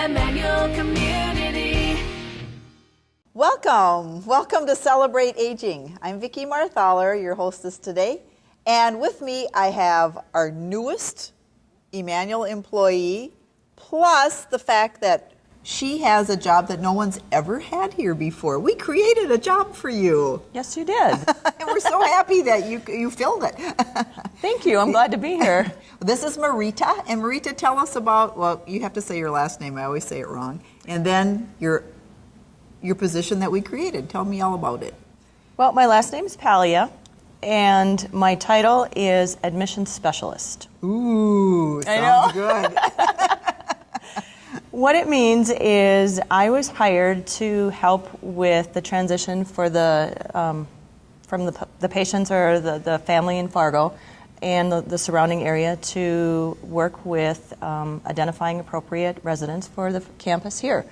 Emmanuel Community. Welcome to Celebrate Aging. I'm Vicki Marthaler, your hostess today. And with me, I have our newest Emmanuel employee, plus the fact that she has a job that no one's ever had here before. We created a job for you. Yes, you did. And we're so happy that you filled it. Thank you. I'm glad to be here. This is Marita. And Marita, tell us about, well, you have to say your last name. I always say it wrong. And then your position that we created. Tell me all about it. Well, my last name is Palia, and my title is Admissions Specialist. Ooh, sounds good. What it means is I was hired to help with the transition for from the patients or the family in Fargo and the surrounding area to work with identifying appropriate residents for the campus here.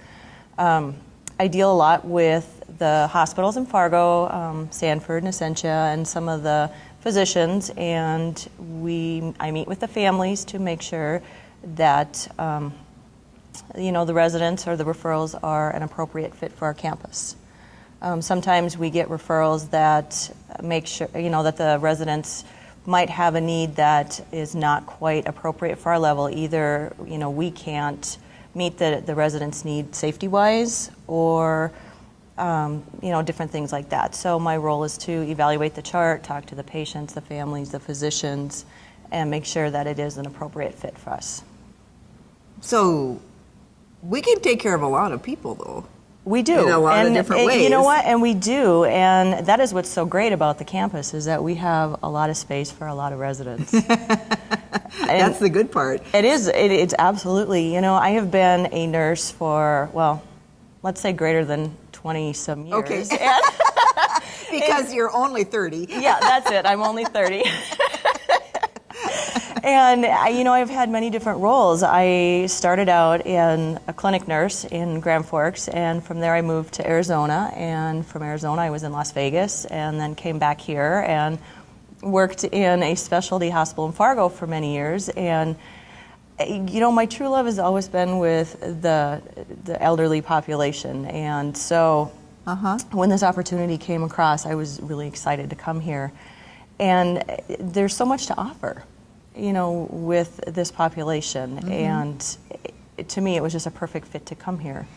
I deal a lot with the hospitals in Fargo, Sanford and Essentia, and some of the physicians, and I meet with the families to make sure that the residents or the referrals are an appropriate fit for our campus. Sometimes we get referrals that make sure, that the residents might have a need that is not quite appropriate for our level. Either, we can't meet the residents' need safety-wise or, different things like that. So my role is to evaluate the chart, talk to the patients, the families, the physicians, and make sure that it is an appropriate fit for us. So we can take care of a lot of people, though. We do. In a lot of different ways. You know what? And we do. And that is what's so great about the campus is that we have a lot of space for a lot of residents. That's the good part. It is. It's absolutely. I have been a nurse for, well, let's say greater than 20-some years. Okay. Because you're only 30. Yeah, that's it. I'm only 30. And, I've had many different roles. I started out in a clinic nurse in Grand Forks, and from there I moved to Arizona, and from Arizona I was in Las Vegas, and then came back here and worked in a specialty hospital in Fargo for many years. And, my true love has always been with the elderly population. And so when this opportunity came across, I was really excited to come here. And there's so much to offer, with this population. Mm-hmm. And to me, it was just a perfect fit to come here.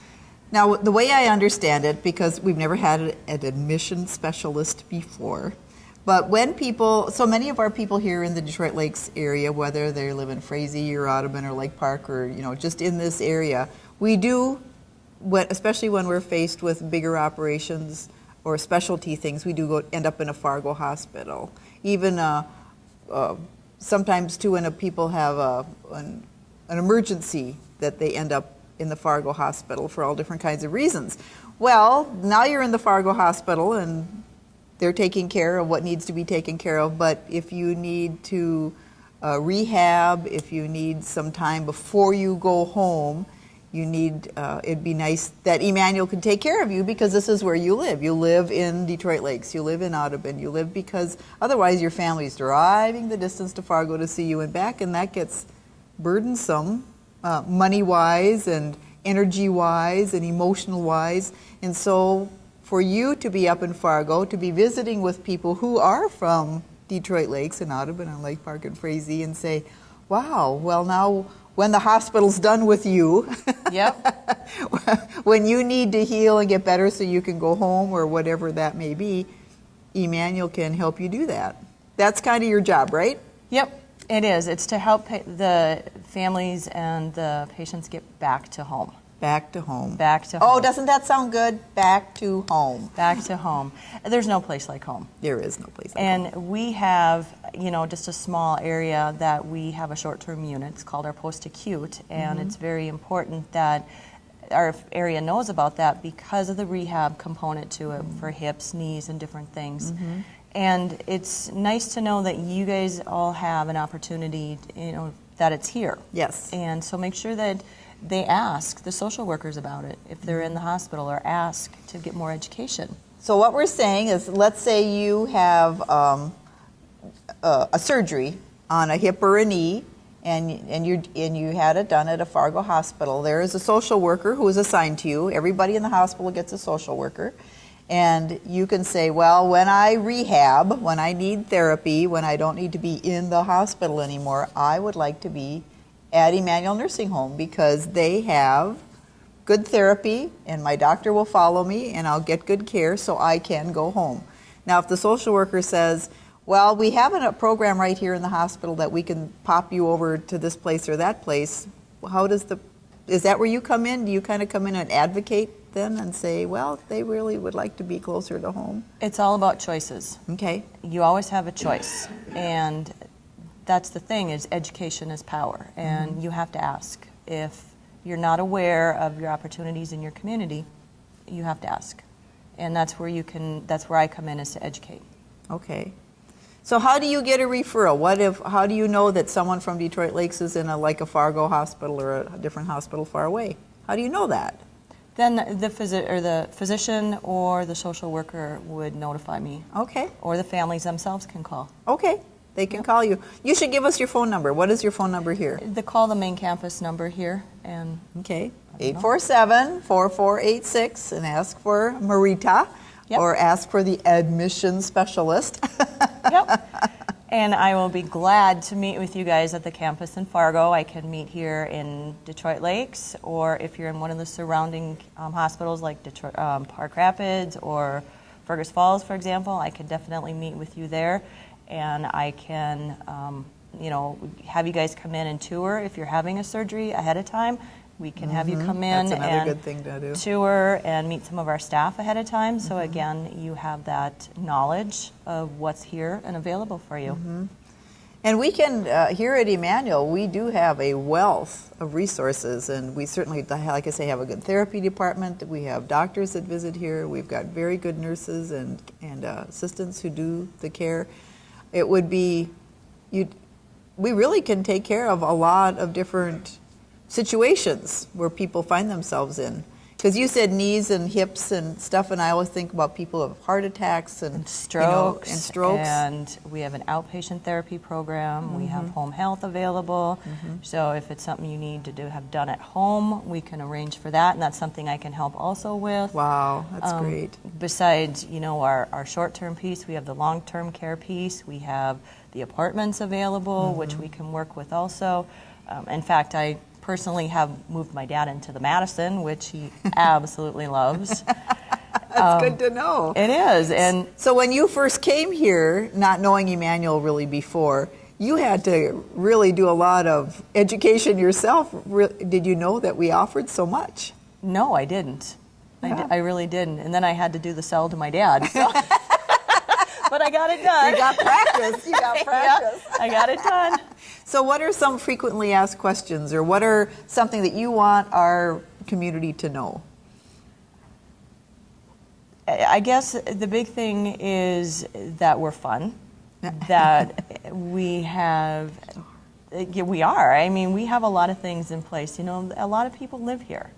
Now, the way I understand it, because we've never had an admission specialist before, but so many of our people here in the Detroit Lakes area, whether they live in Frazee or Audubon or Lake Park or, just in this area, we do, especially when we're faced with bigger operations or specialty things, we do end up in a Fargo hospital. Even sometimes, too, when people have an emergency, that they end up in the Fargo hospital for all different kinds of reasons. Well, now you're in the Fargo hospital, and they're taking care of what needs to be taken care of, but if you need to rehab, if you need some time before you go home, it'd be nice that Emmanuel can take care of you because this is where you live. You live in Detroit Lakes, you live in Audubon, you live because otherwise your family's driving the distance to Fargo to see you and back, and that gets burdensome, money-wise and energy-wise and emotional-wise. And so for you to be up in Fargo, to be visiting with people who are from Detroit Lakes and Audubon and Lake Park and Frazee and say, wow, well now when the hospital's done with you, yep. When you need to heal and get better so you can go home or whatever that may be, Emmanuel can help you do that. That's kind of your job, right? Yep, it is. It's to help the families and the patients get back to home. Back to home. Back to home. Oh, doesn't that sound good? Back to home. Back to home. There's no place like home. There is no place like home. And we have, just a small area that we have a short-term unit. It's called our post-acute, and it's very important that our area knows about that because of the rehab component to it for hips, knees, and different things. Mm-hmm. And it's nice to know that you guys all have an opportunity, that it's here. Yes. And so make sure that they ask the social workers about it if they're in the hospital, or ask to get more education. So what we're saying is, let's say you have a surgery on a hip or a knee, and you had it done at a Fargo hospital, there is a social worker who is assigned to you. Everybody in the hospital gets a social worker. And you can say, well, when I rehab, when I need therapy, when I don't need to be in the hospital anymore, I would like to be at Emmanuel Nursing Home because they have good therapy and my doctor will follow me and I'll get good care so I can go home. Now, if the social worker says, well, we have a program right here in the hospital that we can pop you over to this place or that place, is that where you come in? Do you kind of come in and advocate then and say, well, they really would like to be closer to home? It's all about choices. Okay. You always have a choice. And that's the thing, is education is power. And you have to ask. If you're not aware of your opportunities in your community, you have to ask. And that's where I come in, is to educate. Okay. So how do you get a referral? How do you know that someone from Detroit Lakes is in a Fargo hospital or a different hospital far away? How do you know that? Then the physician or the social worker would notify me. Okay. Or the families themselves can call. Okay. They can call you. You should give us your phone number. What is your phone number here? Call the main campus number here. And okay. 847-4486 and ask for Marita. Yep. Or ask for the admission specialist. Yep. And I will be glad to meet with you guys at the campus in Fargo. I can meet here in Detroit Lakes, or if you're in one of the surrounding hospitals like Detroit, Park Rapids or Fergus Falls, for example, I can definitely meet with you there. And I can, have you guys come in and tour if you're having a surgery ahead of time. We can have you come in and good thing to do. Tour and meet some of our staff ahead of time. So again, you have that knowledge of what's here and available for you. And we can, here at Emmanuel, we do have a wealth of resources, and we certainly, like I say, have a good therapy department. We have doctors that visit here. We've got very good nurses and assistants who do the care. It would be, we really can take care of a lot of different situations where people find themselves in. Because you said knees and hips and stuff, and I always think about people who have heart attacks and strokes. And strokes. And we have an outpatient therapy program. We have home health available. So if it's something you need to have done at home, we can arrange for that, and that's something I can help also with. Wow, that's great. Besides, our short-term piece, we have the long-term care piece. We have the apartments available, which we can work with also. In fact, I personally have moved my dad into the Madison, which he absolutely loves. That's good to know. It is. And so when you first came here, not knowing Emmanuel really before, you had to really do a lot of education yourself. Did you know that we offered so much? No, I didn't. Yeah. I really didn't. And then I had to do the sell to my dad. So. But I got it done. You got practice. Yeah, I got it done. So what are some frequently asked questions, or what are something that you want our community to know? I guess the big thing is that we're fun, that we are. I mean, we have a lot of things in place. A lot of people live here.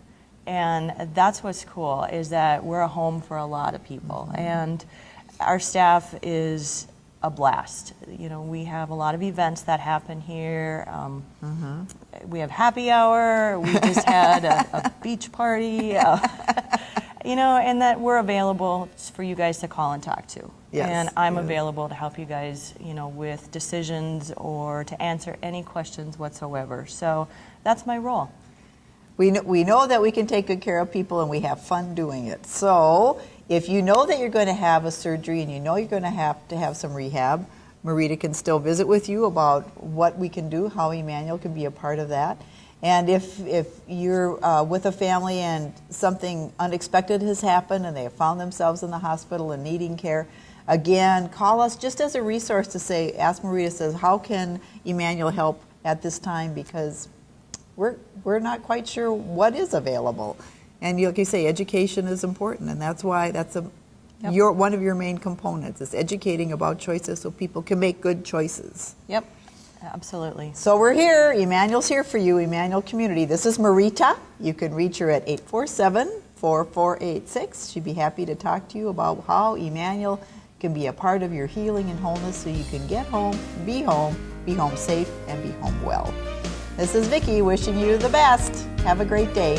And that's what's cool, is that we're a home for a lot of people. And our staff is a blast. We have a lot of events that happen here. We have happy hour. We just had a beach party. And that we're available for you guys to call and talk to. Yes, and I'm available to help you guys, with decisions or to answer any questions whatsoever. So that's my role. We know that we can take good care of people, and we have fun doing it. So if you know that you're going to have a surgery and you know you're going to have some rehab, Marita can still visit with you about what we can do, how Emmanuel can be a part of that. And if you're with a family and something unexpected has happened and they have found themselves in the hospital and needing care, again, call us just as a resource to say, ask Marita, says, how can Emmanuel help at this time? Because we're not quite sure what is available. And like you say, education is important, and that's why one of your main components is educating about choices so people can make good choices. Yep, absolutely. So we're here. Emmanuel's here for you, Emmanuel Community. This is Marita. You can reach her at 847-4486. She'd be happy to talk to you about how Emmanuel can be a part of your healing and wholeness so you can get home, be home safe, and be home well. This is Vicki wishing you the best. Have a great day.